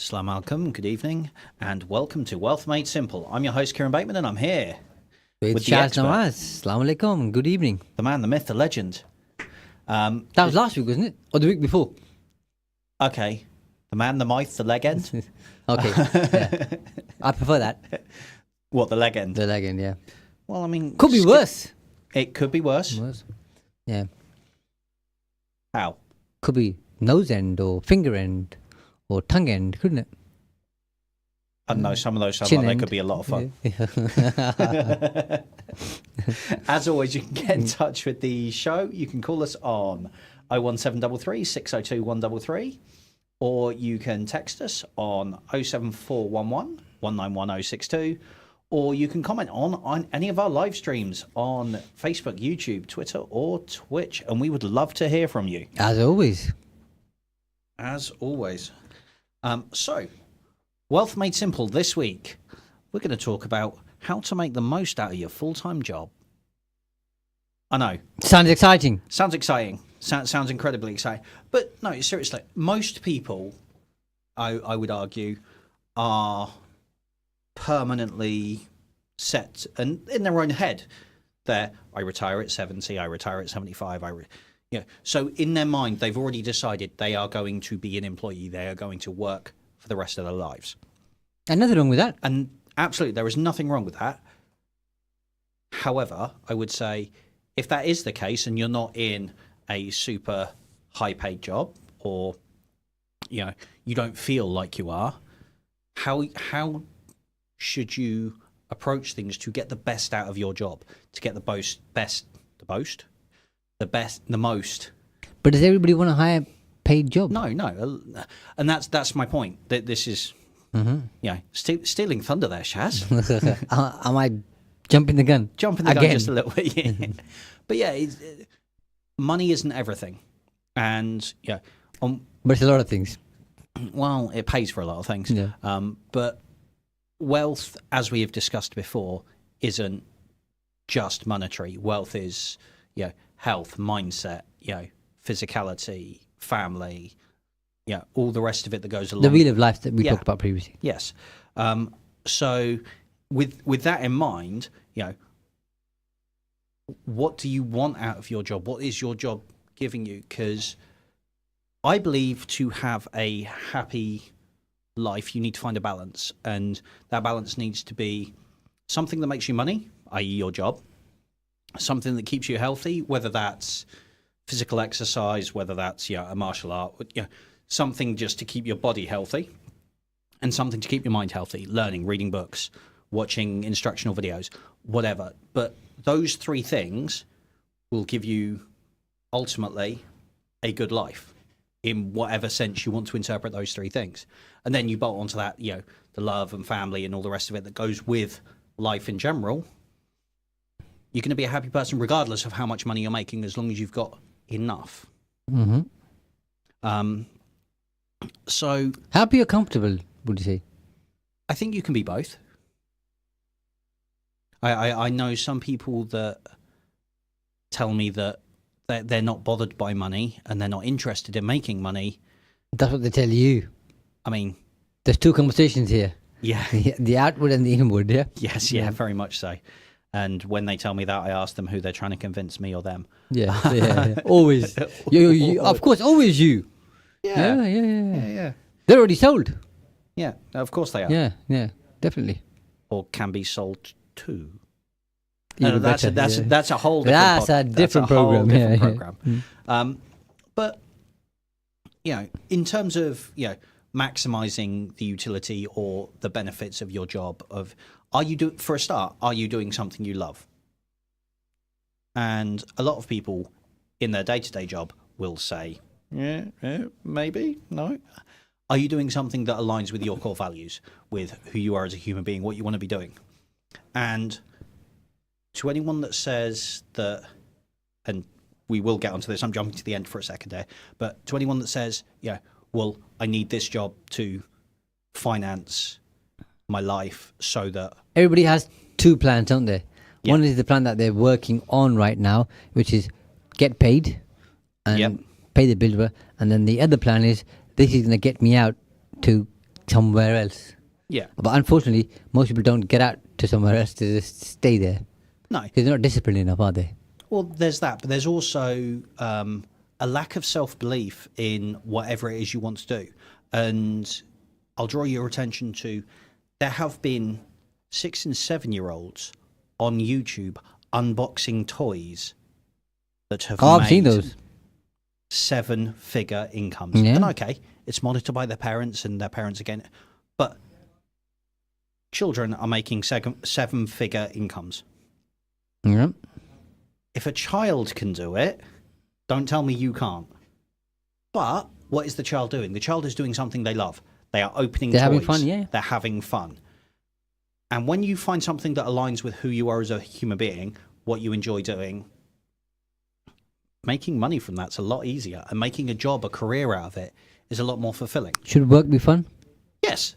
Assalamu alaikum, good evening, and welcome to Wealth Made Simple. I'm your host, Kieron Bateman, and I'm here with with the Shaz expert, Nawaz. Assalamu alaikum. Good evening. the man, the myth, the legend. That was last week, wasn't it? Or the week before? Okay, the man, the myth, the legend. Okay. Yeah. I prefer that. What, the legend? The legend, yeah. Well, I mean... Could be worse. It could be worse. Yeah. How? Could be nose end or finger end or tongue end, couldn't it? I don't know, some of those sound Chin like they end. could be a lot of fun. Yeah. As always, you can get in touch with the show. You can call us on 01733 602 133, or you can text us on 07411 191062, or you can comment on any of our live streams on Facebook, YouTube, Twitter, or Twitch, and we would love to hear from you. As always. As always. So, Wealth Made Simple this week, we're going to talk about how to make the most out of your full-time job. I know. Sounds exciting. Sounds exciting. Sounds incredibly exciting. But no, seriously, most people, I would argue, are permanently set and in their own head. I retire at 70, I retire at 75, so in their mind, they've already decided they are going to be an employee. They are going to work for the rest of their lives. And nothing wrong with that. And absolutely, there is nothing wrong with that. However, I would say if that is the case and you're not in a super high-paid job, or you don't feel like you are, how should you approach things to get the best out of your job, to get the most? But does everybody want a higher paid job? No, and that's my point. That this is, stealing thunder there, Shaz. Am I jumping the gun? Jumping the Again. gun just a little bit, yeah. But yeah, money isn't everything, and But it's a lot of things. well, it pays for a lot of things. Yeah. But wealth, as we have discussed before, isn't just monetary. Wealth is, health, mindset, physicality, family, all the rest of it that goes along. The wheel of life that we talked about previously. Yes. So with that in mind, what do you want out of your job? What is your job giving you? Because I believe to have a happy life, you need to find a balance. And that balance needs to be something that makes you money, i.e. your job, something that keeps you healthy, whether that's physical exercise, whether that's a martial art, something just to keep your body healthy, and something to keep your mind healthy, learning, reading books, watching instructional videos, whatever. But those three things will give you ultimately a good life in whatever sense you want to interpret those three things. And then you bolt onto that, the love and family and all the rest of it that goes with life in general. You're going to be a happy person regardless of how much money you're making, as long as you've got enough. Mm-hmm. So Happy or comfortable, would you say? I think you can be both. I know some people that tell me that they're not bothered by money and they're not interested in making money. That's what they tell you. I mean, There's two conversations here. yeah. The outward and the inward, yeah? Yes, very much so. And when they tell me that, I ask them who they're trying to convince, me or them. Yeah. Always. You, of course, always you. Yeah. They're already sold. Yeah, of course they are. Yeah, definitely. Or can be sold to. Even That's a whole different That's a different program. program. But in terms of maximizing the utility or the benefits of your job, are you doing something you love? And a lot of people in their day-to-day job will say, yeah, maybe, no. Are you doing something that aligns with your core values, with who you are as a human being, what you want to be doing? And to anyone that says that, and we will get onto this, I'm jumping to the end for a second there, but to anyone that says, well, I need this job to finance my life so that... Everybody has two plans, don't they? Yeah. One is the plan that they're working on right now, which is get paid and pay the bill. And then the other plan is, this is going to get me out to somewhere else. Yeah. But unfortunately, most people don't get out to somewhere else. They just stay there. No. Because they're not disciplined enough, are they? Well, there's that, but there's also a lack of self-belief in whatever it is you want to do. And I'll draw your attention to, there have been 6 and 7-year-olds on YouTube unboxing toys that have Oh, made I've seen those. 7-figure incomes. Yeah. And okay, it's monitored by their parents and their parents again. But children are making 7-figure incomes. Yeah. If a child can do it, don't tell me you can't. But what is the child doing? The child is doing something they love. They are opening They're toys. having fun, yeah. They're having fun. And when you find something that aligns with who you are as a human being, what you enjoy doing, making money from that's a lot easier. And making a job, a career out of it is a lot more fulfilling. Should work be fun? Yes.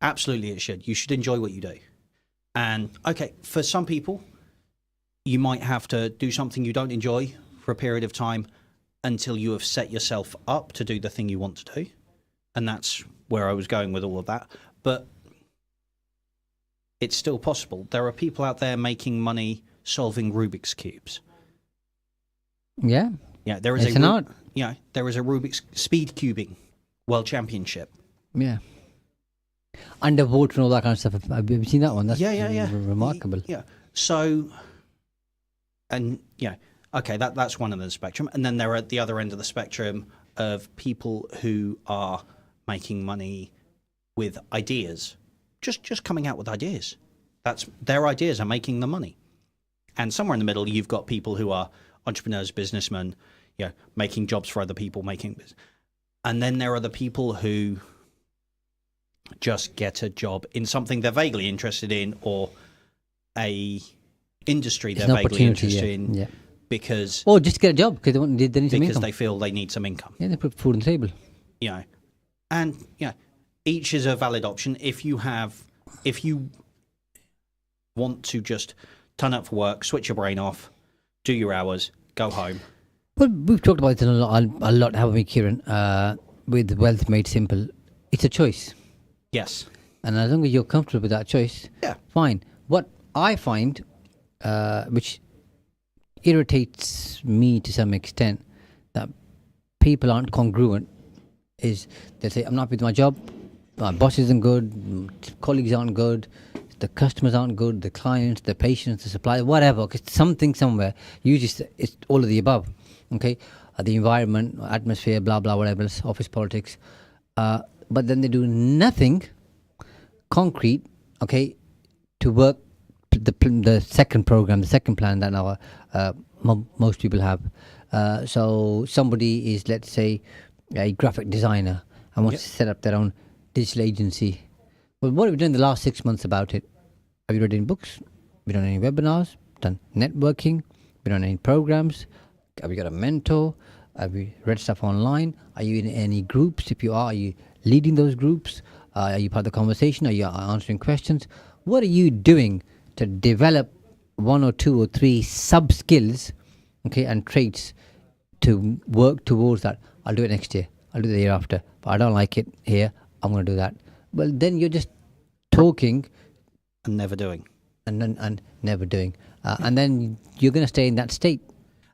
Absolutely it should. You should enjoy what you do. And, okay, for some people, you might have to do something you don't enjoy for a period of time until you have set yourself up to do the thing you want to do. And that's where I was going with all of that. But it's still possible. There are people out there making money solving Rubik's Cubes. Yeah. Yeah, there is It's an art. Yeah, there is a Rubik's speed cubing world championship. Yeah. Underwater and all that kind of stuff. Have you seen that one? That's remarkable. Yeah. So, and yeah, okay, that's one end of the spectrum. And then there are at the other end of the spectrum of people who are making money with ideas, just coming out with ideas. That's their ideas are making the money. And somewhere in the middle, you've got people who are entrepreneurs, businessmen, making jobs for other people, making business. And then there are the people who just get a job in something they're vaguely interested in, or a industry they're vaguely interested in, because or just get a job because they need some income. they feel they need some income. Yeah, they put food on the table. And each is a valid option. If you want to just turn up for work, switch your brain off, do your hours, go home. Well, we've talked about it a lot, haven't we, Kieran? With Wealth Made Simple, it's a choice. Yes. And as long as you're comfortable with that choice, fine. What I find, which irritates me to some extent, that people aren't congruent, is they say, I'm not with my job, my boss isn't good, colleagues aren't good, the customers aren't good, the clients, the patients, the suppliers, whatever, because something somewhere, usually it's all of the above, okay? The environment, atmosphere, blah, blah, whatever else, office politics. But then they do nothing concrete, okay, to work the second program, the second plan that our most people have. So somebody is, let's say, a graphic designer and wants to set up their own digital agency. Well, what have you done in the last 6 months about it? Have you read any books? Have you done any webinars? Done networking? Have you done any programs? Have you got a mentor? Have you read stuff online? Are you in any groups? If you are you leading those groups? Are you part of the conversation? Are you answering questions? What are you doing to develop 1 or 2 or 3 sub skills, okay, and traits to work towards that? I'll do it next year. I'll do it the year after. But I don't like it here. I'm going to do that. Well, then you're just talking and never doing, and never doing, and then you're going to stay in that state.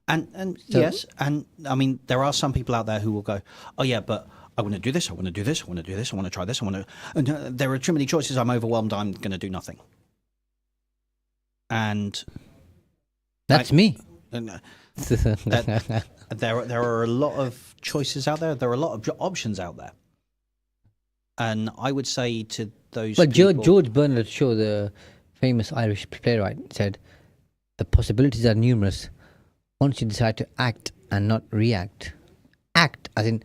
And so, yes, and I mean, there are some people out there who will go, oh yeah, but I want to do this, I want to do this, I want to do this, I want to try this, I want to, and there are too many choices, I'm overwhelmed, I'm going to do nothing. And that's me. And, there are a lot of choices out there. There are a lot of options out there. And I would say to those people... George Bernard Shaw, the famous Irish playwright, said, the possibilities are numerous once you decide to act and not react. Act, as in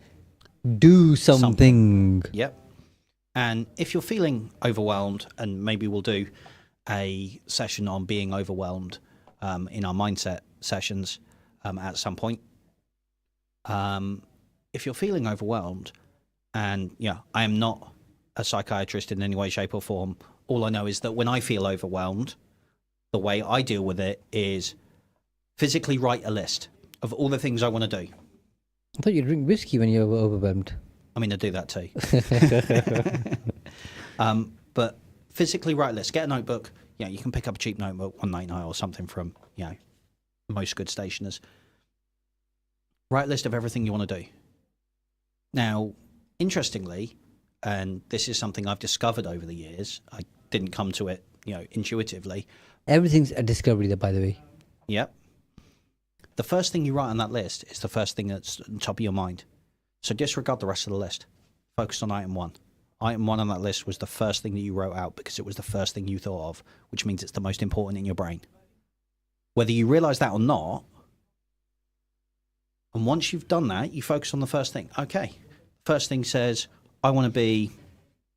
do something. Yep. And if you're feeling overwhelmed, and maybe we'll do a session on being overwhelmed in our mindset sessions at some point. If you're feeling overwhelmed, and I am not a psychiatrist in any way, shape or form. All I know is that when I feel overwhelmed, the way I deal with it is physically write a list of all the things I want to do. I thought you drink whiskey when you're overwhelmed. I mean, I do that too. But physically write a list. Get a notebook. You know, you can pick up a cheap notebook, 199 or something from, you know, most good stationers. Write a list of everything you want to do. Now, interestingly, and this is something I've discovered over the years, I didn't come to it, you know, intuitively. Everything's a discovery there, by the way. Yep. The first thing you write on that list is the first thing that's on top of your mind. So disregard the rest of the list. Focus on item 1. Item 1 on that list was the first thing that you wrote out because it was the first thing you thought of, which means it's the most important in your brain. Whether you realize that or not, and once you've done that, you focus on the first thing. Okay. First thing says, I want to be,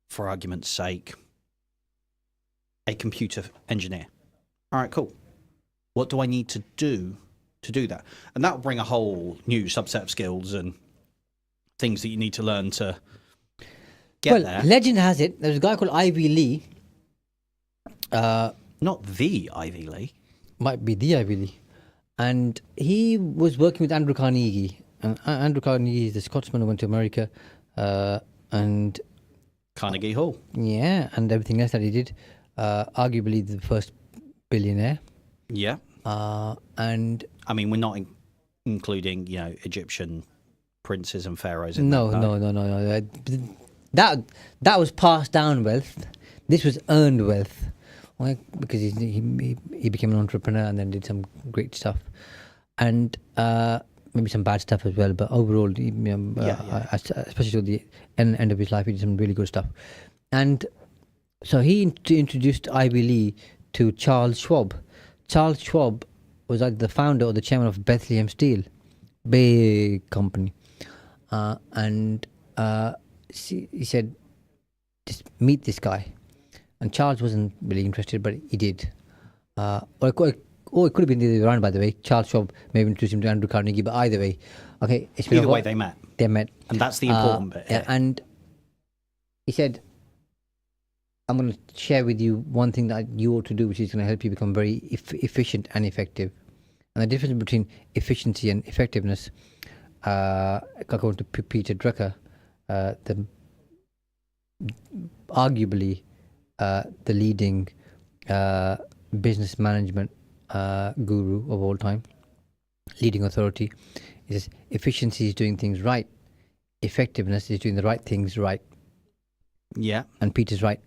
for argument's sake, a computer engineer. All right, cool. What do I need to do that? And that will bring a whole new subset of skills and things that you need to learn to get there. Legend has it, there's a guy called Ivy Lee. Not the Ivy Lee. Might be the Ivy Lee. And he was working with Andrew Carnegie. And Andrew Carnegie is the Scotsman who went to America. And Carnegie Hall. Yeah, and everything else that he did. Arguably the first billionaire. Yeah. And I mean, we're not including, you know, Egyptian princes and pharaohs. No. That was passed down wealth. This was earned wealth. Because he became an entrepreneur and then did some great stuff. And maybe some bad stuff as well. But overall, especially toward the end of his life, he did some really good stuff. And so he introduced Ivy Lee to Charles Schwab. Charles Schwab was either the founder or the chairman of Bethlehem Steel, big company. And he said, just meet this guy. And Charles wasn't really interested, but he did. Or it could have been the other way around, by the way. Charles Schwab may have introduced him to Andrew Carnegie, but either way. Okay. Either way, they met. They met. And that's the important bit. Yeah. And he said, I'm going to share with you one thing that you ought to do, which is going to help you become very efficient and effective. And the difference between efficiency and effectiveness, according to Peter Drucker, arguably the leading business management guru of all time, leading authority, is efficiency is doing things right, effectiveness is doing the right things right. Yeah. And Peter's right.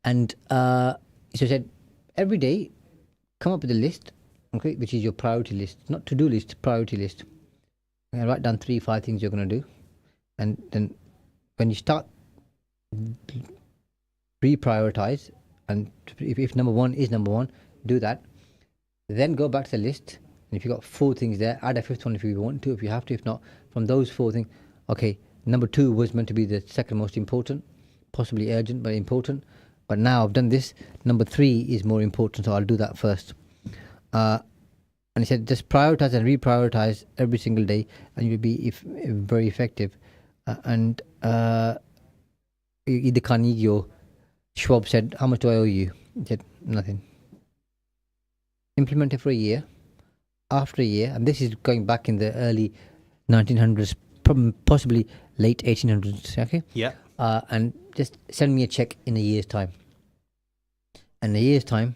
And so he said, every day, come up with a list, okay, which is your priority list, not to-do list, priority list. And write down 3-5 things you're going to do. And then when you start, reprioritize. And if number 1 is number 1, do that. Then go back to the list. And if you've got 4 things there, add a 5th one if you want to, if you have to. If not, from those 4 things, okay, number 2 was meant to be the second most important, possibly urgent, but important. But now I've done this. Number 3 is more important, so I'll do that first. And he said, just prioritize and reprioritize every single day, and you'll be very effective. And either Carnegie or Schwab said, how much do I owe you? He said, nothing. Implement it for a year. After a year, and this is going back in the early 1900s, possibly late 1800s, okay? Yeah. And just send me a check in a year's time. And in a year's time,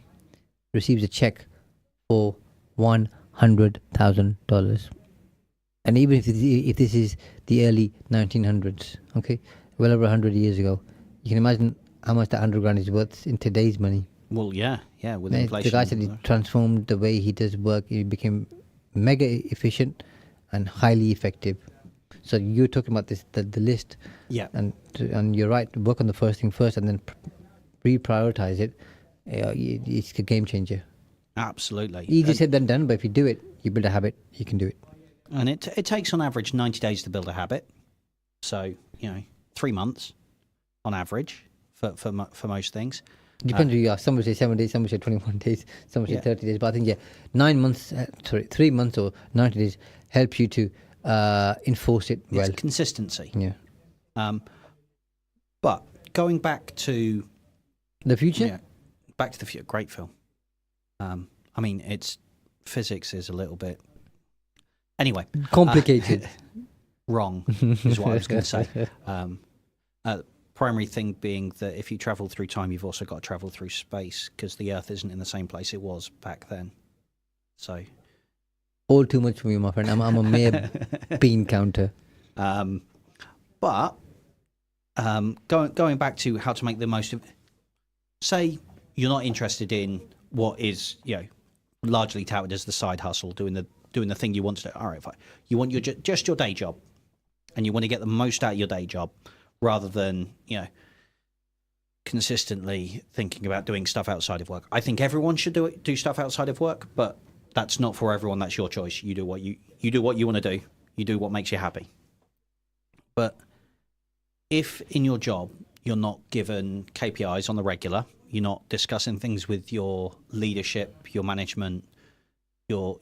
receives a check for $100,000. And even if this is the early 1900s, okay, well over 100 years ago, you can imagine how much that 100 grand is worth in today's money. Well, yeah, with inflation. The guy said he transformed the way he does work. He became mega efficient and highly effective. So you're talking about this, the list. Yeah. And you're right, work on the first thing first and then reprioritize it. It's a game changer. Absolutely. Easier said than done, but if you do it, you build a habit, you can do it. And it takes on average 90 days to build a habit. So, 3 months on average for most things. Depends who you are. Some would say 7 days, some would say 21 days, some would say 30 days. But I think, 3 months or 90 days helps you to enforce it well. It's consistency. Yeah. But going back to the future? Yeah, Back to the Future, great film. I mean, it's physics is a little bit... Anyway. Complicated. wrong, is what I was going to say. Primary thing being that if you travel through time, you've also got to travel through space, because the Earth isn't in the same place it was back then. So, all too much for me, my friend. I'm a mere bean counter. But going back to how to make the most of, say you're not interested in what is largely touted as the side hustle, doing the thing you want to do. All right, fine. You want just your day job, and you want to get the most out of your day job, rather than consistently thinking about doing stuff outside of work. I think everyone should do stuff outside of work, but that's not for everyone. That's your choice. You do what you want to do. You do what makes you happy. But if in your job you're not given KPIs on the regular, you're not discussing things with your leadership, your management, your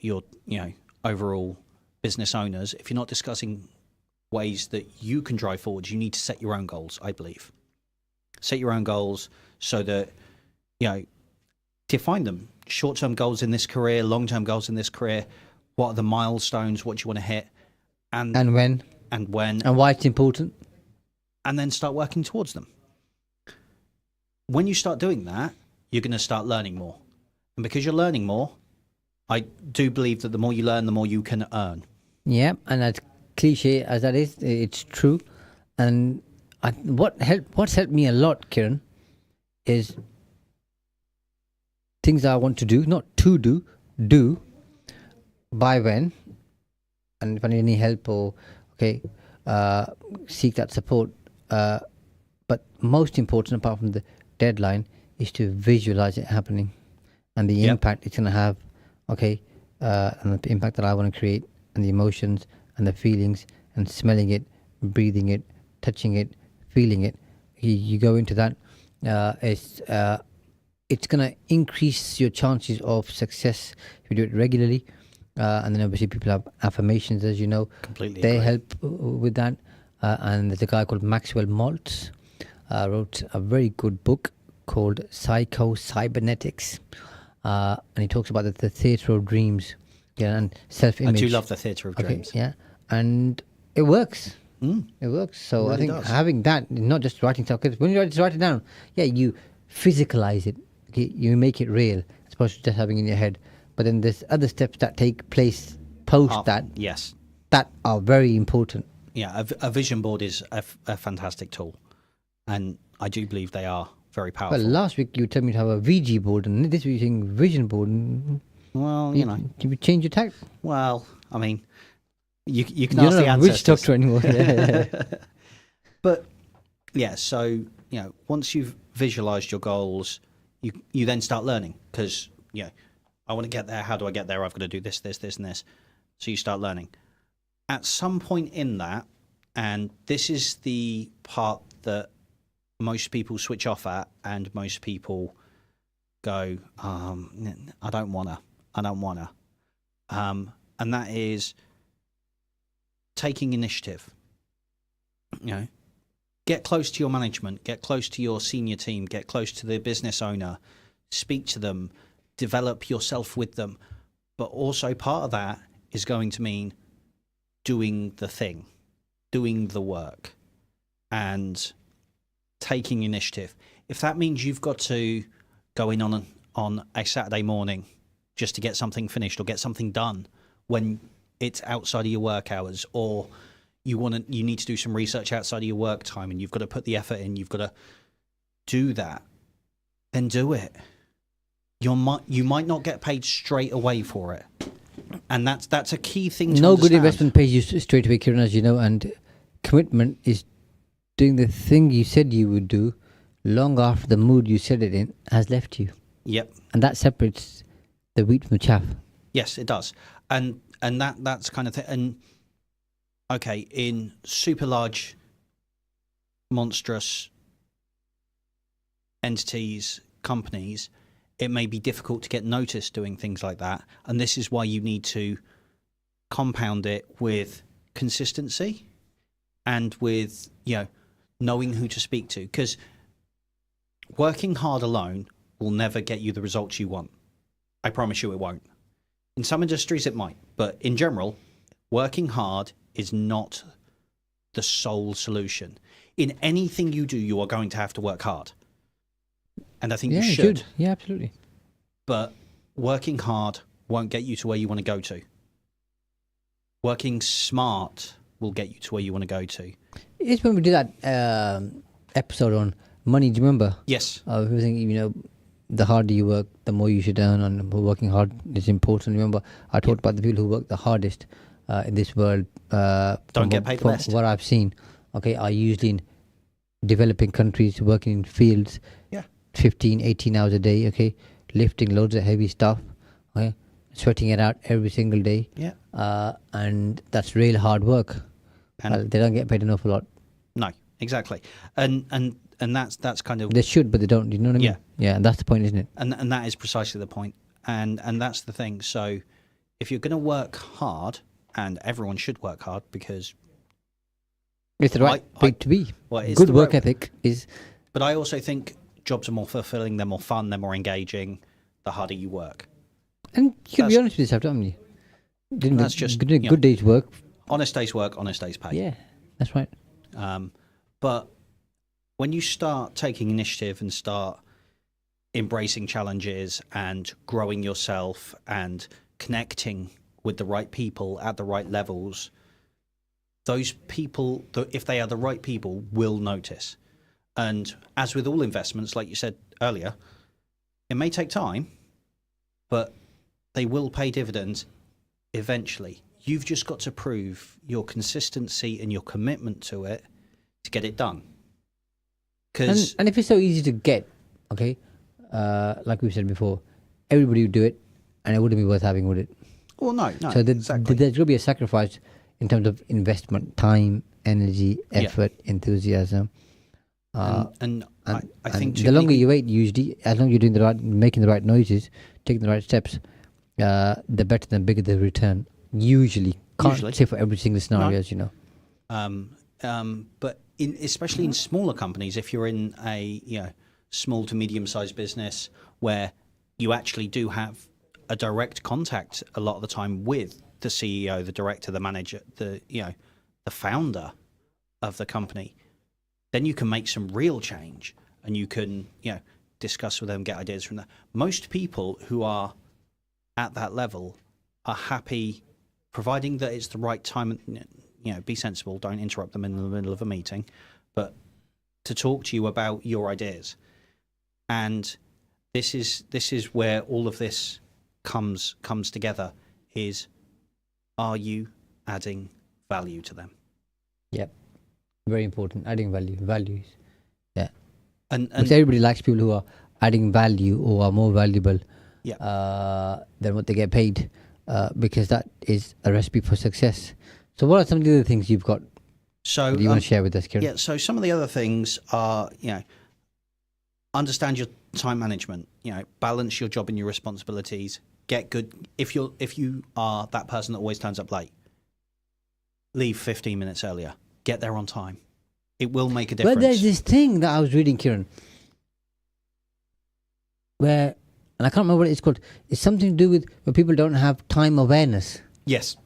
overall business owners, if you're not discussing ways that you can drive forward, you need to set your own goals, I believe. Set your own goals so that, define them. Short-term goals in this career, long-term goals in this career. What are the milestones? What do you want to hit? And when. And why it's important. And then start working towards them. When you start doing that, you're going to start learning more. And because you're learning more, I do believe that the more you learn, the more you can earn. Yeah, and as cliche as that is, it's true. And what's helped me a lot, Kieran, is things I want to do, not to do by when. And if I need any help or seek that support. But most important, apart from the deadline, is to visualize it happening and the impact it's going to have. And the impact that I want to create, and the emotions and the feelings, and smelling it, breathing it, touching it, feeling it. You go into that. It's going to increase your chances of success if you do it regularly. And then obviously people have affirmations, as you know. Completely They agree. help with that. And there's a guy called Maxwell Maltz wrote a very good book called Psycho-Cybernetics. And he talks about the theatre of dreams, and self-image. I do love the theatre of dreams. Yeah, and it works. It works. So Really I think does. having that, not just writing stuff, because when you just write it down, you physicalize it. You make it real, as opposed to just having it in your head. But then there's other steps that take place post that. Yes. That are very important. Yeah, a vision board is a fantastic tool, and I do believe they are very powerful. Well, last week you told me to have a VG board, and this week you're saying vision board. Well, Can you change your tack? Well, I mean, you can You're ask not the a witch ancestors. doctor anymore. But yeah, so once you've visualized your goals, you then start learning, because I want to get there. How do I get there? I've got to do this, this, this, and this. So you start learning. At some point in that, and this is the part that most people switch off at, and most people go, I don't wanna. And that is taking initiative. Get close to your management, get close to your senior team, get close to the business owner, speak to them, develop yourself with them. But also part of that is going to mean doing the thing, doing the work, and taking initiative. If that means you've got to go in on a Saturday morning just to get something finished or get something done when it's outside of your work hours, or you need to do some research outside of your work time, and you've got to put the effort in, you've got to do that, then do it. You might not get paid straight away for it, and that's a key thing to No understand. good investment pays you straight away, Kieran, as you know, and commitment is doing the thing you said you would do long after the mood you said it in has left you. Yep. And that separates the wheat from the chaff. Yes, it does. And that's kind of thing. And okay, in super large, monstrous entities, companies, it may be difficult to get noticed doing things like that. And this is why you need to compound it with consistency and with, knowing who to speak to. Because working hard alone will never get you the results you want. I promise you it won't. In some industries it might, but in general, working hard is not the sole solution. In anything you do, you are going to have to work hard. And I think you should. Yeah, absolutely. But working hard won't get you to where you want to go to. Working smart will get you to where you want to go to. It's when we did that episode on money, do you remember? Yes. We were thinking, the harder you work, the more you should earn, and working hard is important. Remember, I talked about the people who work the hardest in this world. Don't get paid the best. What I've seen, are usually in developing countries, working in fields, 15, 18 hours a day, lifting loads of heavy stuff, sweating it out every single day. And that's real hard work. And they don't get paid an awful lot. No, exactly. And that's kind of... They should, but they don't. You know what I mean? Yeah, and that's the point, isn't it? And that is precisely the point. And that's the thing. So if you're going to work hard, and everyone should work hard because... It's the right way to be. Well, good work ethic is... But I also think jobs are more fulfilling, they're more fun, they're more engaging, the harder you work. And you can be honest with yourself, don't you? That's just... Good day's work. Honest day's work, honest day's pay. Yeah, that's right. But when you start taking initiative and start embracing challenges and growing yourself and connecting with the right people at the right levels, those people, if they are the right people, will notice. And as with all investments, like you said earlier, it may take time, but they will pay dividends eventually. You've just got to prove your consistency and your commitment to it to get it done. And if it's so easy to get, like we said before, everybody would do it, and it wouldn't be worth having, would it? Well, no. So exactly. There's going to be a sacrifice in terms of investment, time, energy, effort, enthusiasm. And I think the longer you wait, usually, as long as you're doing making the right noises, taking the right steps, the better, the bigger the return. Usually, can't say for every single scenario, as you know. But especially in smaller companies, if you're in a small to medium-sized business where you actually do have a direct contact a lot of the time with the CEO, the director, the manager, the founder of the company, then you can make some real change, and you can discuss with them, get ideas from that. Most people who are at that level are happy, providing that it's the right time. Be sensible. Don't interrupt them in the middle of a meeting, but to talk to you about your ideas. And this is where all of this comes together. Is, are you adding value to them? Yep. Very important. Adding values. Yeah. And because everybody likes people who are adding value or are more valuable than what they get paid, because that is a recipe for success. So what are some of the other things you've got that you want to share with us, Kieron? Yeah, so some of the other things are, understand your time management, balance your job and your responsibilities, get good. If you are that person that always turns up late, leave 15 minutes earlier. Get there on time. It will make a difference. But there's this thing that I was reading, Kieron, where, and I can't remember what it's called, it's something to do with where people don't have time awareness. Yes.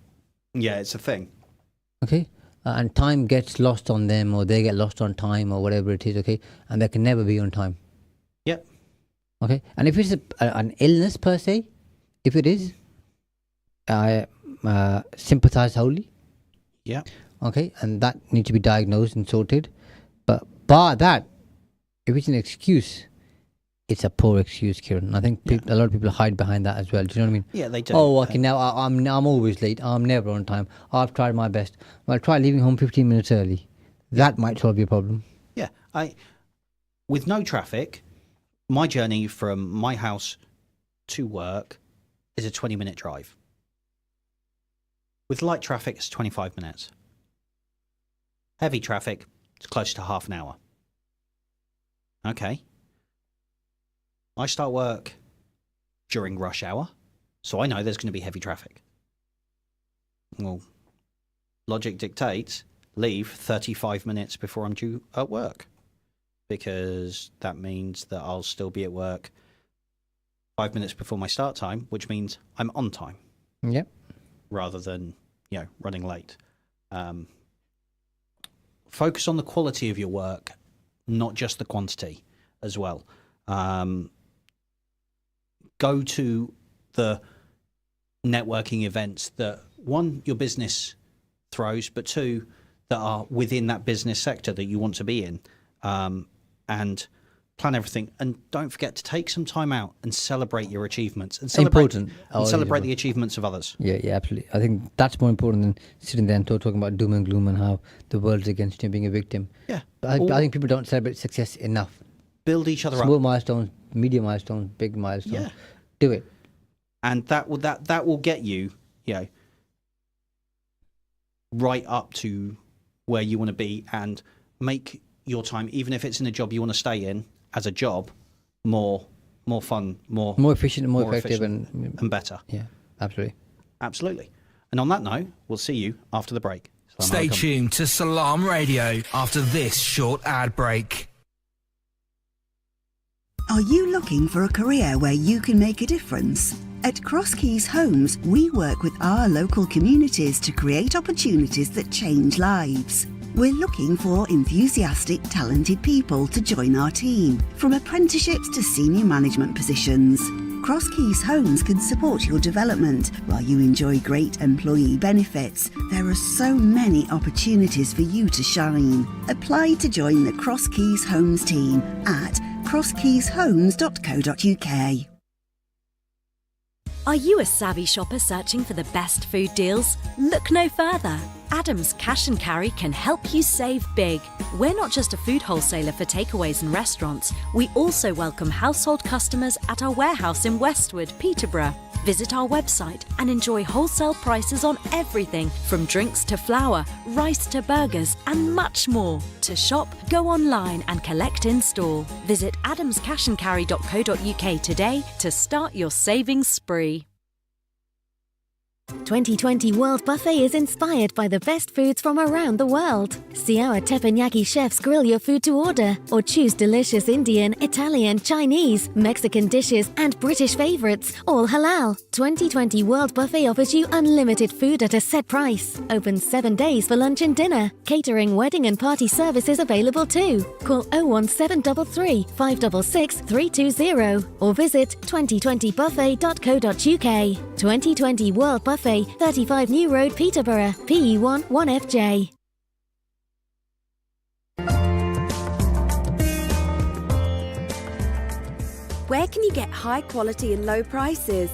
Yeah, it's a thing. Okay? And time gets lost on them, or they get lost on time, or whatever it is, okay? And they can never be on time. Yep. Okay? And if it's an illness per se, if it is, I sympathize wholly. Yeah. Okay? And that needs to be diagnosed and sorted. But bar that, if it's an excuse, it's a poor excuse, Kieron. I think a lot of people hide behind that as well. Do you know what I mean? Yeah, they do. Oh, okay, now I'm always late. I'm never on time. I've tried my best. Well, try leaving home 15 minutes early. That might solve your problem. Yeah. With no traffic, my journey from my house to work is a 20-minute drive. With light traffic, it's 25 minutes. Heavy traffic, it's close to half an hour. Okay. I start work during rush hour, so I know there's going to be heavy traffic. Well, logic dictates leave 35 minutes before I'm due at work, because that means that I'll still be at work 5 minutes before my start time, which means I'm on time. Yep. Rather than, running late. focus on the quality of your work, not just the quantity as well. Go to the networking events that, one, your business throws, but two, that are within that business sector that you want to be in, and plan everything. And don't forget to take some time out and celebrate your achievements and celebrate the achievements of others. Yeah, absolutely. I think that's more important than sitting there and talking about doom and gloom and how the world's against you, being a victim. Yeah. I think people don't celebrate success enough. Build each other up. Small milestones, medium milestones, big milestones. Yeah. Do it. And that will get you, right up to where you want to be, and make your time, even if it's in a job you want to stay in, as a job, more fun, more efficient, more effective, and better. Yeah, absolutely. And on that note, we'll see you after the break. Stay tuned to Salam Radio after this short ad break. Are you looking for a career where you can make a difference? At Cross Keys Homes, we work with our local communities to create opportunities that change lives. We're looking for enthusiastic, talented people to join our team, from apprenticeships to senior management positions. Cross Keys Homes can support your development while you enjoy great employee benefits. There are so many opportunities for you to shine. Apply to join the Cross Keys Homes team at crosskeyshomes.co.uk. Are you a savvy shopper searching for the best food deals? Look no further. Adams Cash and Carry can help you save big. We're not just a food wholesaler for takeaways and restaurants. We also welcome household customers at our warehouse in Westwood, Peterborough. Visit our website and enjoy wholesale prices on everything from drinks to flour, rice to burgers, and much more. To shop, go online and collect in store. Visit adamscashandcarry.co.uk today to start your savings spree. 2020 World Buffet is inspired by the best foods from around the world. See our teppanyaki chefs grill your food to order, or choose delicious Indian, Italian, Chinese, Mexican dishes and British favourites, all halal. 2020 World Buffet offers you unlimited food at a set price. Open 7 days for lunch and dinner. Catering, wedding and party services available too. Call 01733 566 320 or visit 2020buffet.co.uk. 2020 World Buffet, 35 New Road, Peterborough, PE1 1FJ. Where can you get high quality and low prices?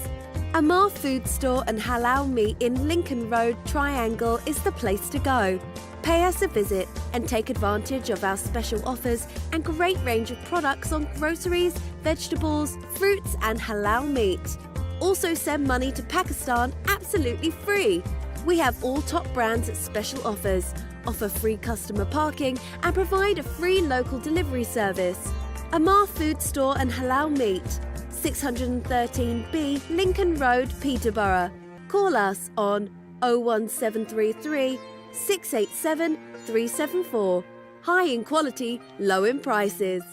Amar Food Store and Halal Meat in Lincoln Road, Triangle is the place to go. Pay us a visit and take advantage of our special offers and great range of products on groceries, vegetables, fruits and halal meat. Also send money to Pakistan absolutely free. We have all top brands at special offers, offer free customer parking and provide a free local delivery service. Amar Food Store and Halal Meat, 613B Lincoln Road, Peterborough. Call us on 01733 687 374. High in quality, low in prices.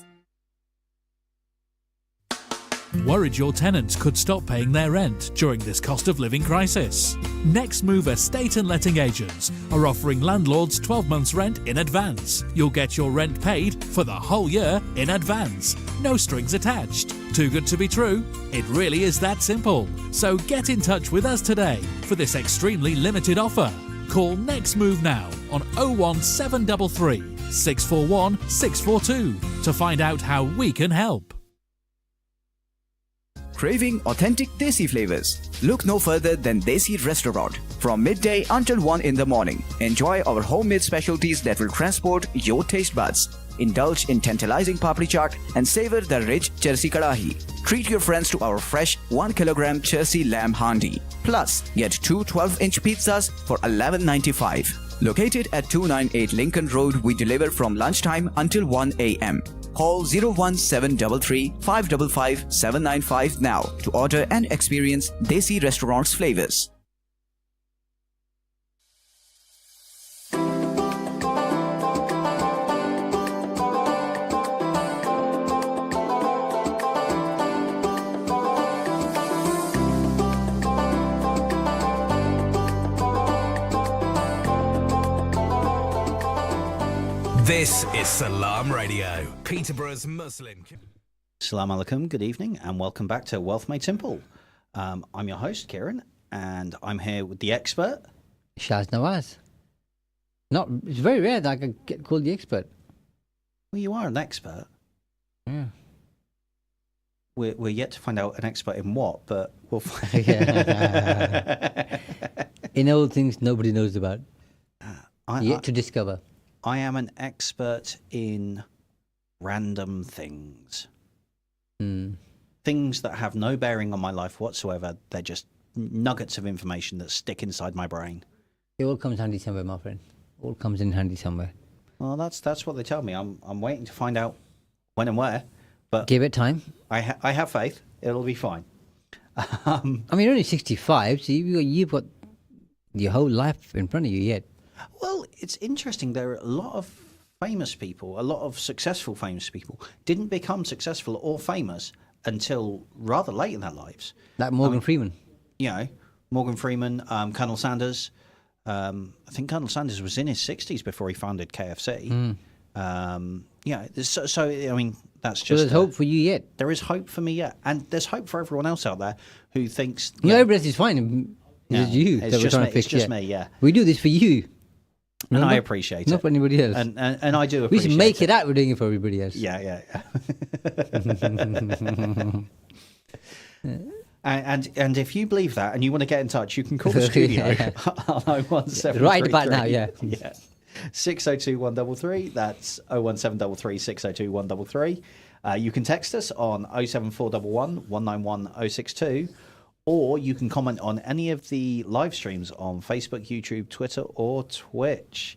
Worried your tenants could stop paying their rent during this cost of living crisis? Next Move Estate and Letting Agents are offering landlords 12 months rent in advance. You'll get your rent paid for the whole year in advance. No strings attached. Too good to be true? It really is that simple. So get in touch with us today for this extremely limited offer. Call Next Move now on 01733 641 642 to find out how we can help. Craving authentic Desi flavors? Look no further than Desi Restaurant. From midday until 1 in the morning, enjoy our homemade specialties that will transport your taste buds. Indulge in tantalizing papri chaat and savor the rich chersi kadahi. Treat your friends to our fresh 1 kilogram chersi lamb handi. Plus, get 2 12-inch pizzas for $11.95. Located at 298 Lincoln Road, we deliver from lunchtime until 1 a.m. Call 01733 555 795 now to order and experience Desi Restaurant's flavors. This is Salam Radio, Peterborough's Muslim. Salam alaikum, good evening, and welcome back to Wealth Made Simple. I'm your host, Kieran, and I'm here with the expert. Shaz Nawaz. It's very rare that I can get called the expert. Well, you are an expert. Yeah. We're yet to find out an expert in what, but we'll find in all things nobody knows about. Yet to discover. I am an expert in random things. Things that have no bearing on my life whatsoever. They're just nuggets of information that stick inside my brain. It all comes handy somewhere, my friend. All comes in handy somewhere. Well, that's what they tell me. I'm waiting to find out when and where. But give it time. I have faith. It'll be fine. I mean, you're only 65, so you've got your whole life in front of you yet. Well, it's interesting. There are a lot of famous people, a lot of successful famous people, didn't become successful or famous until rather late in their lives. Like Morgan Freeman. You know, Morgan Freeman, Colonel Sanders. I think Colonel Sanders was in his 60s before he founded KFC. Yeah, so I mean, that's just... So there's hope for you yet? There is hope for me yet. And there's hope for everyone else out there who thinks... No, everybody else is fine. It's you that we're trying to fix. It's just me, yeah. We do this for you. And I appreciate it. Not for anybody else. And I do appreciate it. We should make it out we're doing it for everybody else. Yeah. And if you believe that and you want to get in touch, you can call the studio on 01733. Right about now, yeah. 602 133. That's 01733 602 133. You can text us on 07411 191 062. Or you can comment on any of the live streams on Facebook, YouTube, Twitter, or Twitch.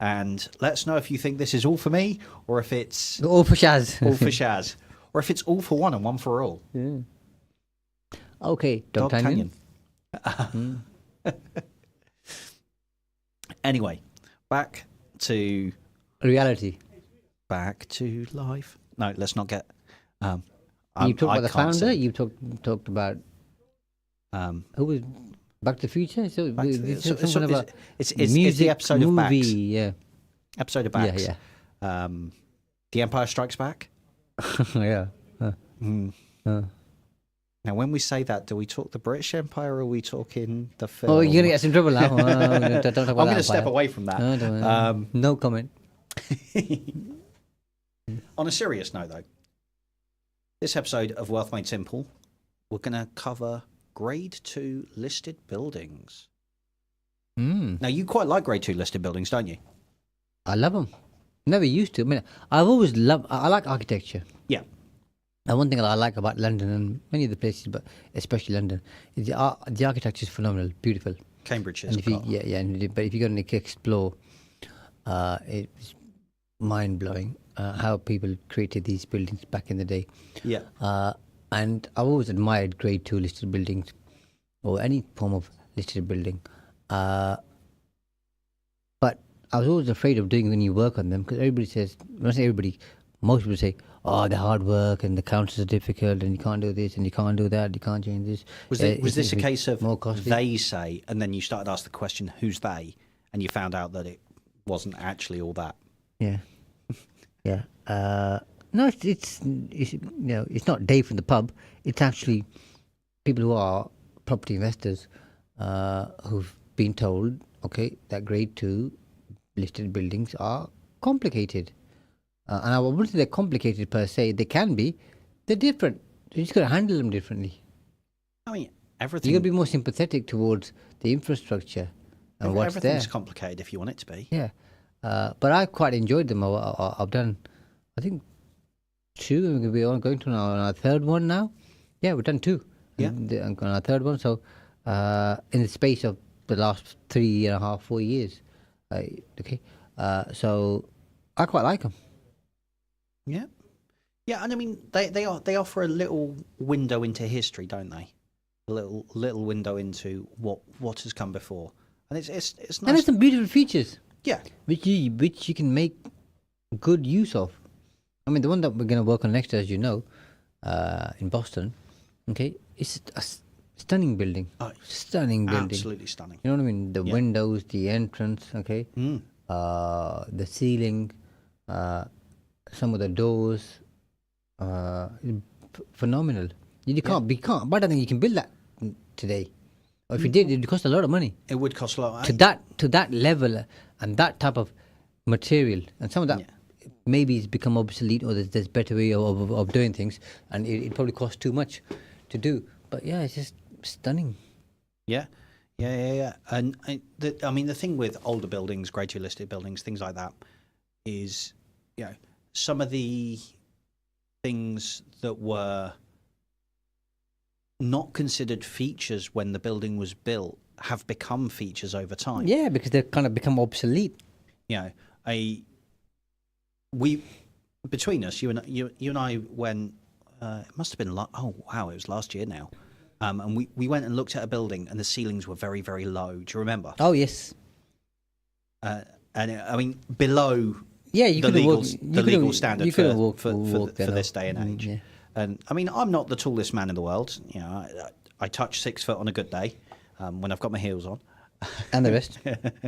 And let us know if you think this is all for me, or if it's... All for Shaz. All for Shaz. Or if it's all for one and one for all. Yeah. Okay, Dog Canyon. Anyway, back to... reality. Back to life. No, let's not get... you talked about the founder, you talked about... who was Back to the Future? It's the episode movie, of Backs. Yeah. Episode of Backs. Yeah. The Empire Strikes Back. Yeah. Now, when we say that, do we talk the British Empire or are we talking the film? Oh, you're going to get some trouble now. Don't talk about I'm going to step away from that. No comment. On a serious note, though, this episode of Wealth Made Simple, we're going to cover Grade 2 listed buildings. Now, you quite like Grade 2 listed buildings, don't you? I love them. Never used to. I mean, I've always loved... I like architecture. Yeah. And one thing that I like about London and many other places, but especially London, is the architecture is phenomenal, beautiful. Cambridge is. But if you go and explore, it's mind-blowing how people created these buildings back in the day. Yeah. And I've always admired Grade 2 listed buildings or any form of listed building. But I was always afraid of doing any work on them because everybody says, when I say everybody, most people say, oh, they're hard work and the counters are difficult and you can't do this and you can't do that, you can't change this. Was this a case of they say, and then you started to ask the question, who's they? And you found out that it wasn't actually all that. Yeah. Yeah. No, it's it's not Dave from the pub. It's actually people who are property investors who've been told, okay, that Grade 2 listed buildings are complicated. And I wouldn't say they're complicated per se. They can be. They're different. You just got to handle them differently. I mean, everything... You got to be more sympathetic towards the infrastructure and what's there. Everything's complicated if you want it to be. Yeah. But I quite enjoyed them. I've done, I think, 2. We're going to our third one now. Yeah, we've done 2. Yeah. On our third one. So in the space of the last 3.5, 4 years. Okay. So I quite like them. Yeah. Yeah, and I mean, they offer a little window into history, don't they? A little window into what has come before. And it's nice. And there's some beautiful features. Yeah. Which you can make good use of. I mean, the one that we're going to work on next, as you know, in Boston, okay, it's a stunning building. Stunning building. Absolutely stunning. You know what I mean? The windows, the entrance, okay, the ceiling, Some of the doors, phenomenal. You can't. But I don't think you can build that today. Or if you did, it'd cost a lot of money. It would cost a lot. To that level and that type of material, and some of that maybe it's become obsolete, or there's better way of doing things, and it probably costs too much to do. But yeah, it's just stunning. Yeah. And the thing with older buildings, grade 2 listed buildings, things like that, is some of the things that were not considered features when the building was built have become features over time. Yeah, because they've kind of become obsolete. Between us, you and I went. It must have been it was last year now. And we went and looked at a building, and the ceilings were very, very low. Do you remember? Oh yes. Below the legal standard for this day and age. Yeah. And I'm not the tallest man in the world. I touch 6 foot on a good day when I've got my heels on. And the rest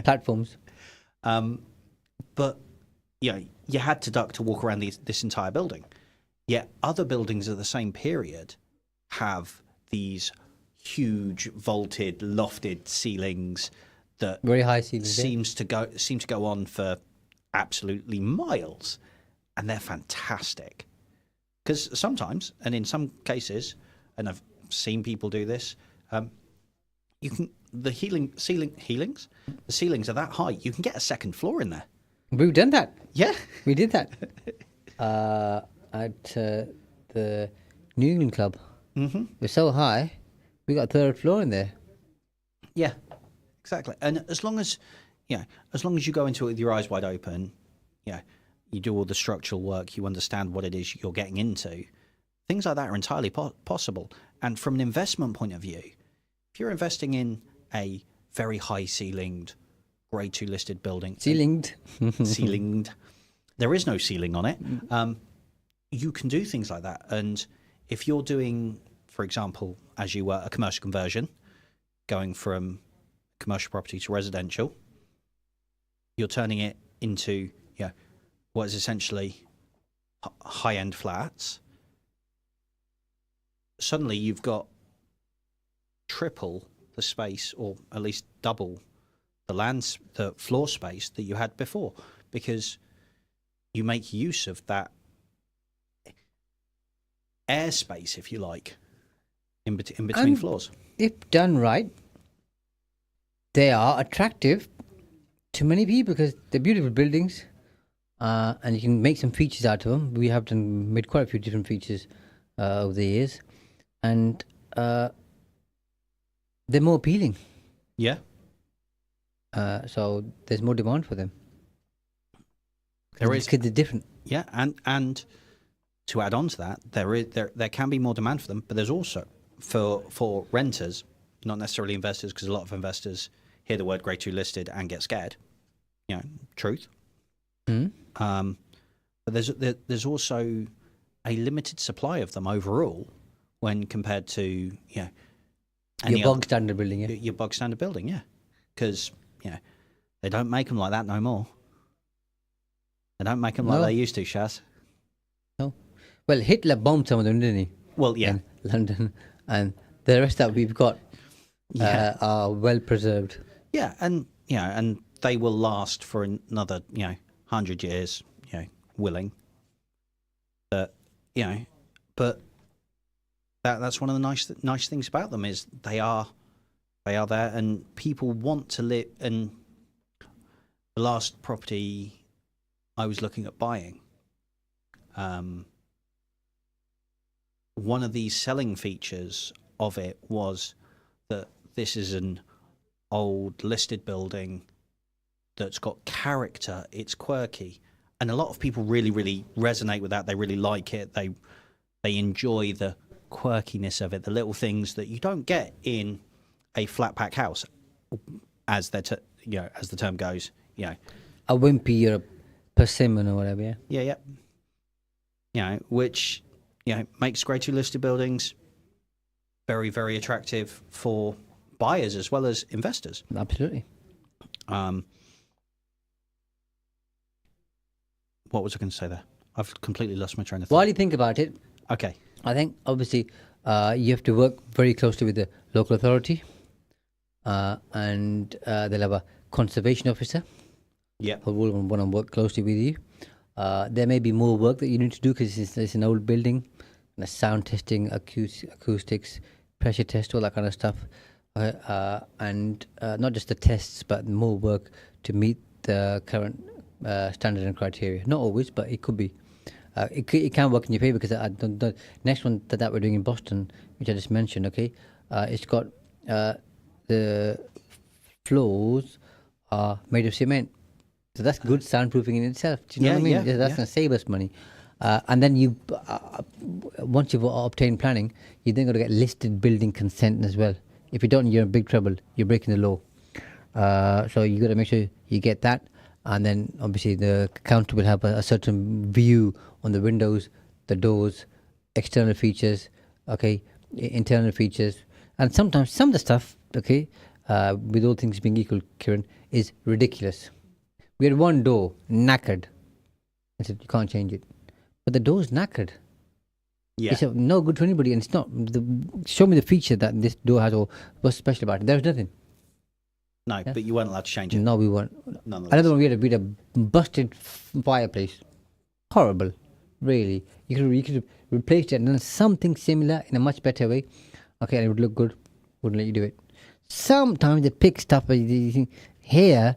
platforms. But you had to duck to walk around this entire building. Yet other buildings of the same period have these huge vaulted, lofted ceilings that very high ceilings seem to go on for absolutely miles, and they're fantastic. Because sometimes, and in some cases, and I've seen people do this, the ceilings are that high. You can get a second floor in there. We've done that. Yeah, we did that at the New England Club. Mm-hmm. We're so high, we got a third floor in there. Yeah, exactly. And as long as you go into it with your eyes wide open, you do all the structural work, you understand what it is you're getting into, things like that are entirely possible. And from an investment point of view, if you're investing in a very high ceilinged, grade 2 listed building, ceilinged, there is no ceiling on it. You can do things like that. And if you're doing, for example, as you were, a commercial conversion, going from commercial property to residential, you're turning it into what is essentially high-end flats. Suddenly you've got triple the space, or at least double the floor space that you had before, because you make use of that airspace, if you like, in between floors. If done right, they are attractive to many people because they're beautiful buildings, and you can make some features out of them. We have made quite a few different features over the years, and they're more appealing. Yeah. So there's more demand for them. There is, because they're different. Yeah, and to add on to that, there can be more demand for them, but there's also for renters, not necessarily investors, because a lot of investors hear the word grade 2 listed and get scared. Truth. But there's also a limited supply of them overall when compared to your bog standard building. Yeah, your bog standard building. Yeah, because they don't make them like that no more. They don't make them like they used to, Shaz. No. Well, Hitler bombed some of them, didn't he? Well, yeah. In London, and the rest that we've got are well preserved. Yeah, and and they will last for another 100 years, willing. But but that's one of the nice things about them is they are there, and people want to live. And the last property I was looking at buying, one of the selling features of it was that this is an old listed building that's got character. It's quirky, and a lot of people really, really resonate with that. They really like it. They enjoy the quirkiness of it, the little things that you don't get in a flat pack house, as the term goes. A wimpy or a persimmon or whatever. Yeah. Which makes grade 2 listed buildings very, very attractive for buyers as well as investors. What was I going to say there? I've completely lost my train of thought. While you think about it, Okay. I think obviously you have to work very closely with the local authority, and they'll have a conservation officer Yeah. who will want to work closely with you. There may be more work that you need to do because it's an old building, and sound testing, acoustics, pressure test, all that kind of stuff, and not just the tests, but more work to meet the current standard and criteria. Not always, but it could be. It can work in your favour because the next one that we're doing in Boston, which I just mentioned, okay, it's got the floors are made of cement, so that's good soundproofing in itself. Do you know what I mean? Yeah, That's going to save us money. And then you, once you've obtained planning, you then got to get listed building consent as well. If you don't, you're in big trouble. You're breaking the law. So you got to make sure you get that. And then obviously the county will have a certain view on the windows, the doors, external features, okay, internal features. And sometimes some of the stuff, okay, with all things being equal, Kieran, is ridiculous. We had one door knackered. I said, you can't change it. But the door's knackered. Yeah. It's no good to anybody, and it's not. Show me the feature that this door has, or what's special about it. There's nothing. No, Yeah. but you weren't allowed to change it. No, we weren't. Nonetheless. Another one, we had a busted fireplace. Horrible, really. You could have replaced it and done something similar in a much better way. Okay, and it would look good. Wouldn't let you do it. Sometimes they pick stuff, but you think, here,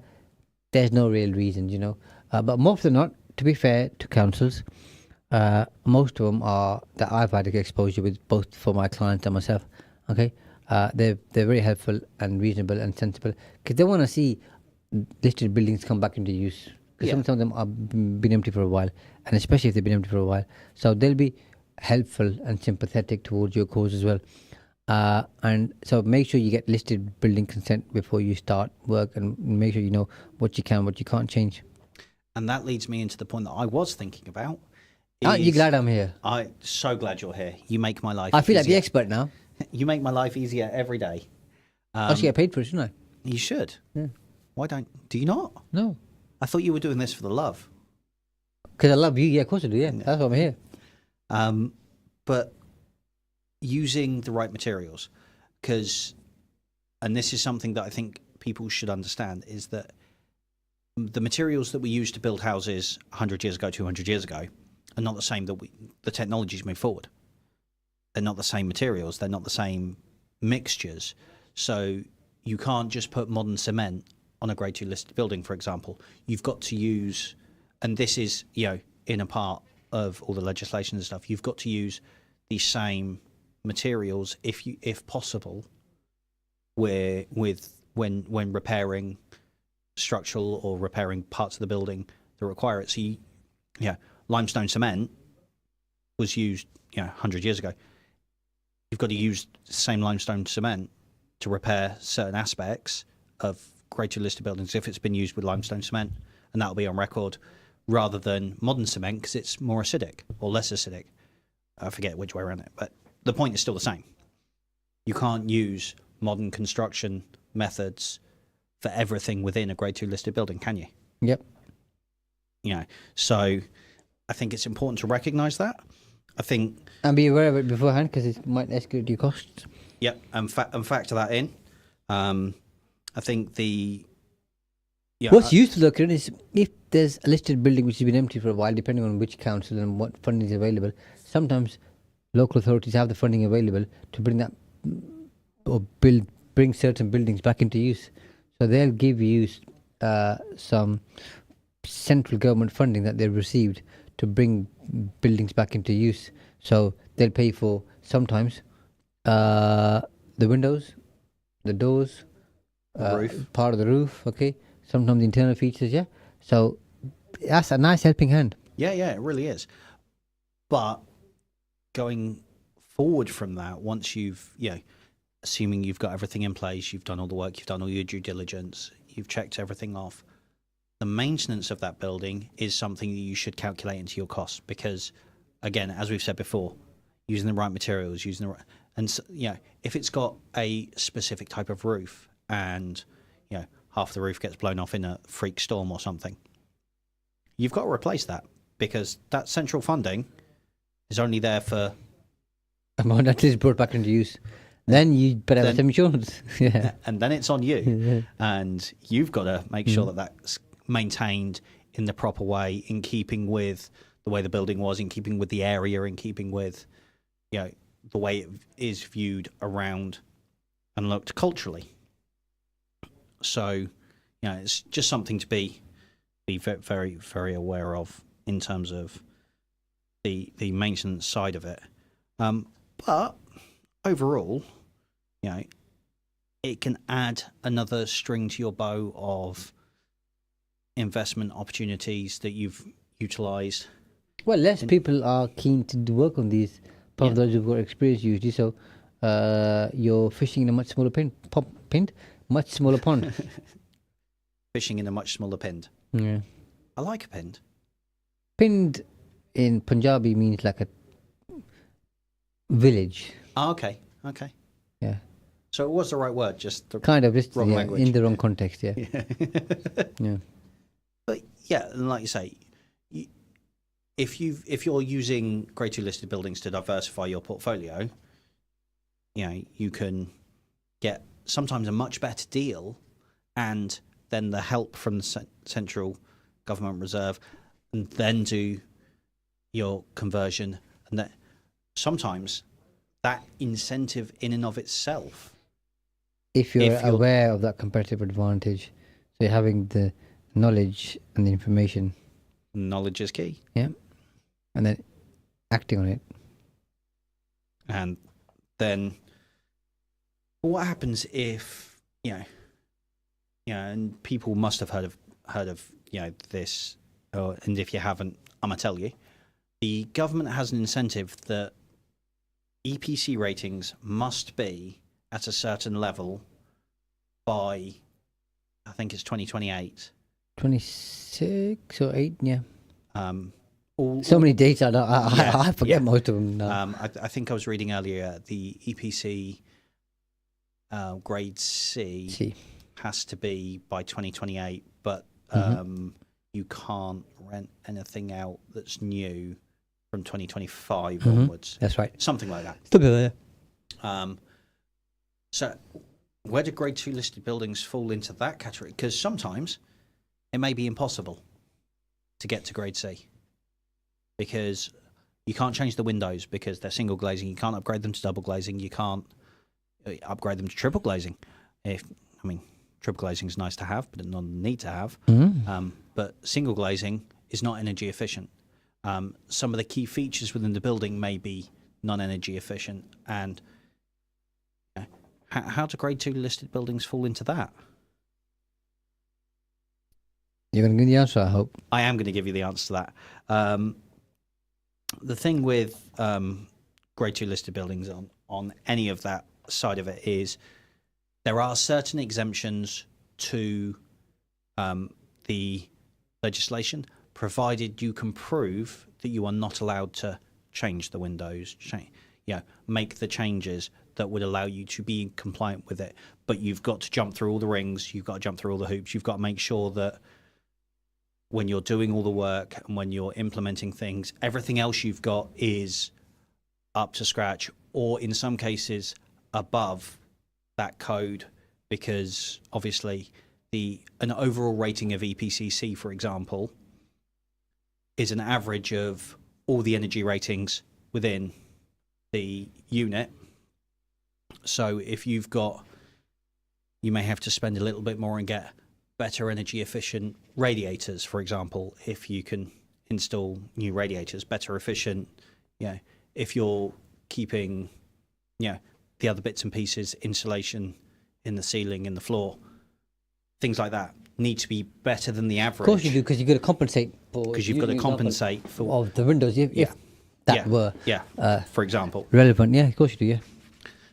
there's no real reason, you know. But more often than not, to be fair to councils, most of them are that I've had exposure with, both for my clients and myself. Okay, they're very helpful and reasonable and sensible because they want to see listed buildings come back into use. Because some of them have been empty for a while, and especially if they've been empty for a while, so they'll be helpful and sympathetic towards your cause as well. And so make sure you get listed building consent before you start work, and make sure you know what you can, what you can't change. And that leads me into the point that I was thinking about. Aren't you glad I'm here? I'm so glad you're here. You make my life I feel like the easier. expert now. You make my life easier every day. I should get paid for it, shouldn't I? You should. Yeah. Why don't... Do you not? No. I thought you were doing this for the love. Because I love you. Yeah, of course I do. Yeah, that's why I'm here. But using the right materials, because... And this is something that I think people should understand, is that the materials that we used to build houses 100 years ago, 200 years ago, are not the same that the technologies move forward. They're not the same materials. They're not the same mixtures. So you can't just put modern cement on a grade 2 listed building, for example. You've got to use, and this is, you know, in a part of all the legislation and stuff, you've got to use the same materials if possible, when repairing structural or repairing parts of the building that require it. So limestone cement was used 100 years ago. You've got to use the same limestone cement to repair certain aspects of grade 2 listed buildings if it's been used with limestone cement, and that'll be on record, rather than modern cement because it's more acidic or less acidic. I forget which way around it, but the point is still the same. You can't use modern construction methods for everything within a grade 2 listed building, can you? Yep. So I think it's important to recognise that. I think... And be aware of it beforehand because it might escalate your costs. Yep, and factor that in. I think what's useful though, Kieran, is if there's a listed building which has been empty for a while, depending on which council and what funding is available, sometimes local authorities have the funding available to bring that or bring certain buildings back into use. So they'll give you some central government funding that they've received to bring buildings back into use. So they'll pay for sometimes the windows, the doors, roof, part of the roof. Okay, sometimes the internal features. Yeah, so that's a nice helping hand. Yeah, it really is. But going forward from that, once you've assuming you've got everything in place, you've done all the work, you've done all your due diligence, you've checked everything off, the maintenance of that building is something that you should calculate into your costs because, again, as we've said before, using the right materials, using the right... And, if it's got a specific type of roof and, half the roof gets blown off in a freak storm or something, you've got to replace that. because that central funding is only there for amount that is brought back into use. Then you better have some insurance. Yeah. And then it's on you. And you've got to make sure that that's maintained in the proper way, in keeping with the way the building was, in keeping with the area, in keeping with, you know, the way it is viewed around and looked culturally. So, you know, it's just something to be very, very aware of in terms of the maintenance side of it. But overall, you know, it can add another string to your bow of investment opportunities that you've utilised. Well, less people are keen to do work on these. Part of those who've got experience usually. So you're fishing in a much smaller much smaller pond. Fishing in a much smaller pind. Yeah. I like a pind. Pind in Punjabi means like a village. Oh, okay. Yeah. So it was the right word, just the wrong language. In the wrong context, yeah. Yeah. But yeah, and like you say, if you're using Grade 2 listed buildings to diversify your portfolio, you know, you can get sometimes a much better deal, and then the help from the central government reserve, and then do your conversion, and that sometimes that incentive in and of itself. If you're aware of that competitive advantage, so you're having the knowledge and the information. Knowledge is key. Yeah. And then acting on it. And then what happens if, you know, and people must have heard of you know, this, and if you haven't, I'm gonna tell you, the government has an incentive that EPC ratings must be at a certain level by, I think it's 2028. 26 or 8, yeah. So many dates, I forget most of them now. I think I was reading earlier, the EPC grade C has to be by 2028, but you can't rent anything out that's new from 2025 onwards. That's right. Something like that. Still there. So where do Grade 2 listed buildings fall into that category? Because sometimes it may be impossible to get to Grade C, because you can't change the windows because they're single glazing. You can't upgrade them to double glazing. You can't upgrade them to triple glazing. Triple glazing is nice to have, but not a need to have. But single glazing is not energy efficient. Some of the key features within the building may be non-energy efficient. And how do Grade 2 listed buildings fall into that? You're going to give the answer, I hope. I am going to give you the answer to that. The thing with Grade 2 listed buildings on any of that side of it is there are certain exemptions to the legislation, provided you can prove that you are not allowed to change the windows, make the changes that would allow you to be compliant with it. But you've got to jump through all the rings, you've got to jump through all the hoops, you've got to make sure that when you're doing all the work and when you're implementing things, everything else you've got is up to scratch, or in some cases above that code, because obviously an overall rating of EPCC, for example, is an average of all the energy ratings within the unit. So if you may have to spend a little bit more and get better energy efficient radiators, for example, if you can install new radiators, better efficient, if you're keeping, the other bits and pieces, insulation in the ceiling, in the floor, things like that need to be better than the average. Of course you do, because you've got to compensate for... Because you've got to compensate for... Of the windows, if that were... for example. Relevant, yeah, of course you do, yeah.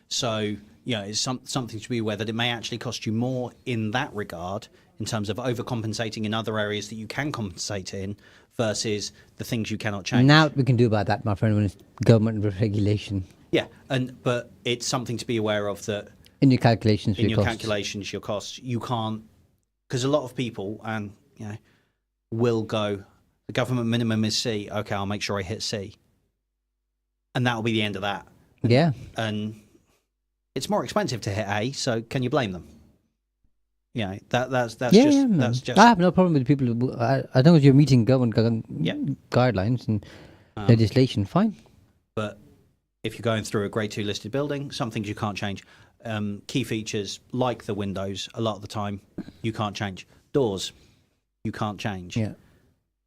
So, it's something to be aware that it may actually cost you more in that regard, in terms of overcompensating in other areas that you can compensate in, versus the things you cannot change. Now we can do about that, my friend, when it's government regulation. Yeah, but it's something to be aware of, that in your calculations, your costs, you can't, because a lot of people will go, The government minimum is C. Okay, I'll make sure I hit C. And that'll be the end of that. Yeah. And it's more expensive to hit A, so can you blame them? Yeah, that's just. I have no problem with people as long as you're meeting government guidelines and legislation, fine. But if you're going through a Grade 2 listed building, some things you can't change. Key features like the windows, a lot of the time you can't change. Doors, you can't change. Yeah.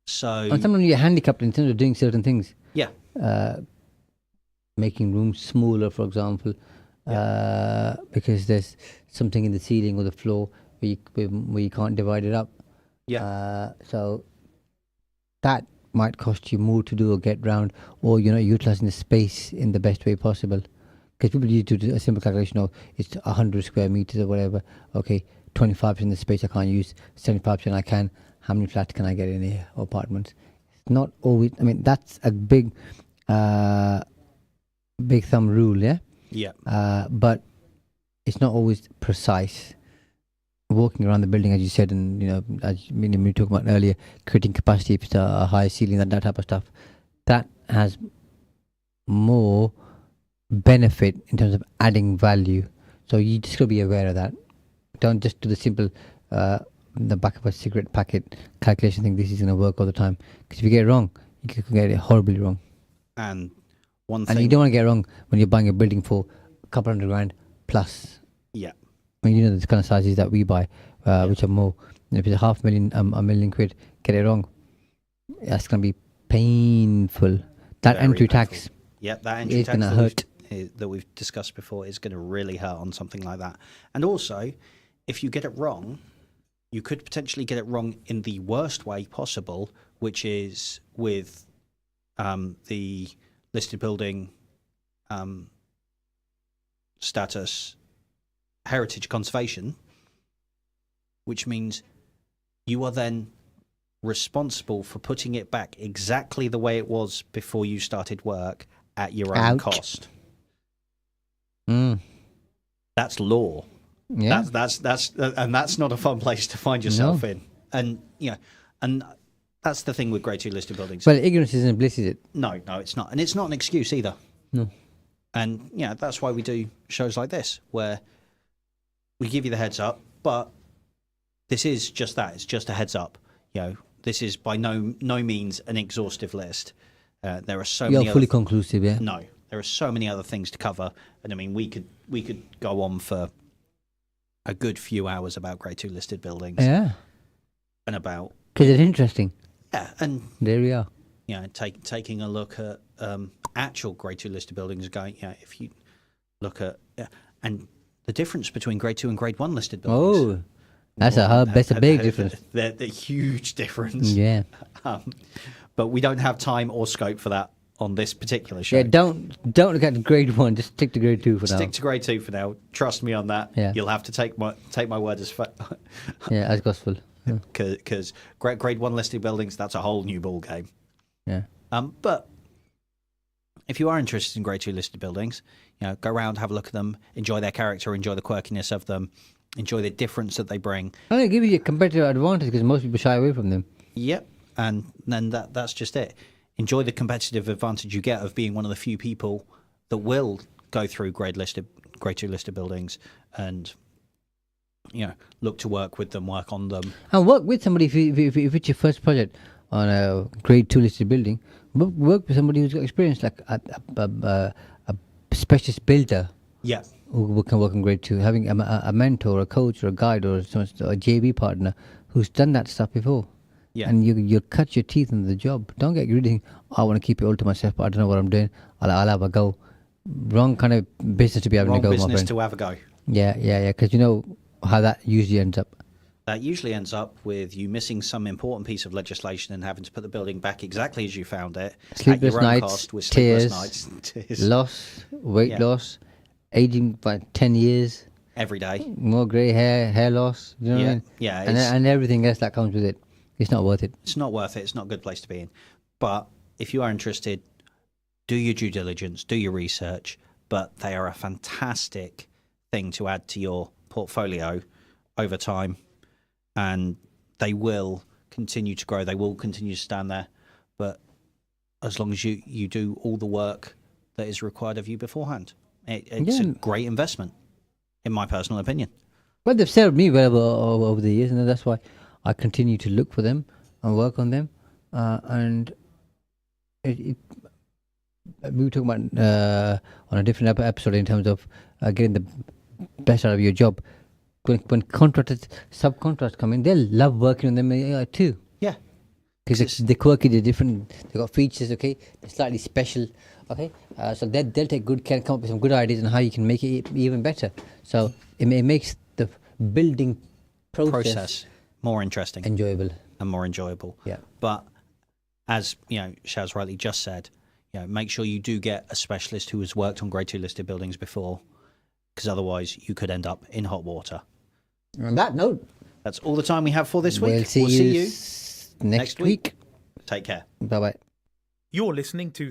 So. And sometimes you're handicapped in terms of doing certain things. Yeah. Making rooms smaller, for example, because there's something in the ceiling or the floor where you can't divide it up. Yeah. So that might cost you more to do or get round, or you're not utilizing the space in the best way possible. Because people used to do a simple calculation of it's 100 square meters or whatever. Okay, 25% of the space I can't use, 75% I can. How many flats can I get in here or apartments? It's not always. I mean, that's a big thumb rule, yeah. Yeah. But it's not always precise. Walking around the building, as you said, and as we were talking about earlier, creating capacity if it's a high ceiling, that type of stuff, that has more benefit in terms of adding value. So you just got to be aware of that. Don't just do the simple, the back of a cigarette packet calculation. Think this is going to work all the time. Because if you get it wrong, you can get it horribly wrong. And one thing, and you don't want to get it wrong when you're buying a building for a couple $100,000 plus. Yeah. I mean, the kind of sizes that we buy, which are more. If it's £500,000, £1 million, get it wrong, that's going to be painful. That Very entry painful. tax. Yeah, that entry is tax going to hurt. that we've discussed before is going to really hurt on something like that. And also, if you get it wrong, you could potentially get it wrong in the worst way possible, which is with the listed building status heritage conservation, which means you are then responsible for putting it back exactly the way it was before you started work at your own Ouch. cost. Mm. That's law. Yeah. That's and that's not a fun place to find yourself in. And and that's the thing with Grade 2 listed buildings. Well, ignorance isn't bliss, is it? No, it's not, and it's not an excuse either. No. And that's why we do shows like this, where we give you the heads up, but this is just that. It's just a heads up. This is by no means an exhaustive list. There are so many. You're fully conclusive, yeah. No, there are so many other things to cover, and I mean, we could go on for a good few hours about Grade 2 listed buildings. Yeah. And about because it's interesting. Yeah, and there we are. Taking a look at actual Grade 2 listed buildings, going if you look at and the difference between Grade 2 and Grade 1 listed buildings. Oh, that's a big difference. They're huge difference. Yeah. But we don't have time or scope for that on this particular show. Yeah, don't look at Grade 1. Just stick to Grade 2 for now. Stick to Grade 2 for now. Trust me on that. Yeah. You'll have to take my word as as gospel. Because Grade 1 listed buildings, that's a whole new ball game. Yeah. But if you are interested in Grade 2 listed buildings, go around, have a look at them, enjoy their character, enjoy the quirkiness of them, enjoy the difference that they bring. And they give you a competitive advantage because most people shy away from them. Yep. And then that's just it. Enjoy the competitive advantage you get of being one of the few people that will go through Grade 2 listed buildings and look to work with them, work on them. And work with somebody if it's your first project on a Grade 2 listed building. Work with somebody who's got experience, like a specialist builder. Yeah. Who can work in Grade 2. Having a mentor, a coach, or a guide, or a JV partner who's done that stuff before. Yeah. And you cut your teeth into the job. Don't get greedy. I want to keep it all to myself, but I don't know what I'm doing. I'll have a go. Wrong kind of business to be having a go, my friend. Wrong business to have a go. Yeah. Because you know how that usually ends up. That usually ends up with you missing some important piece of legislation and having to put the building back exactly as you found it. Sleepless at your own nights, cost, with sleepless tears, loss, weight loss, aging by 10 years. Every day. More grey hair loss. You know what I mean? Yeah. And everything else that comes with it. It's not worth it. It's not worth it. It's not a good place to be in. But if you are interested, do your due diligence, do your research. But they are a fantastic thing to add to your portfolio over time. And they will continue to grow. They will continue to stand there, but as long as you do all the work that is required of you beforehand, it's a great investment, in my personal opinion. Well, they've served me well over the years, and that's why I continue to look for them and work on them. And we were talking about on a different episode in terms of getting the best out of your job. When subcontractors come in, they'll love working on them too. Yeah. Because they're quirky, they're different, they've got features, okay? They're slightly special, okay? So they'll take good care and come up with some good ideas on how you can make it even better. So it makes the building process more interesting. Enjoyable. And more enjoyable. Yeah. But as, Shaz rightly just said, make sure you do get a specialist who has worked on Grade 2 listed buildings before, because otherwise you could end up in hot water. On that note, that's all the time we have for this week. We'll see you next week. Take care. Bye-bye. You're listening to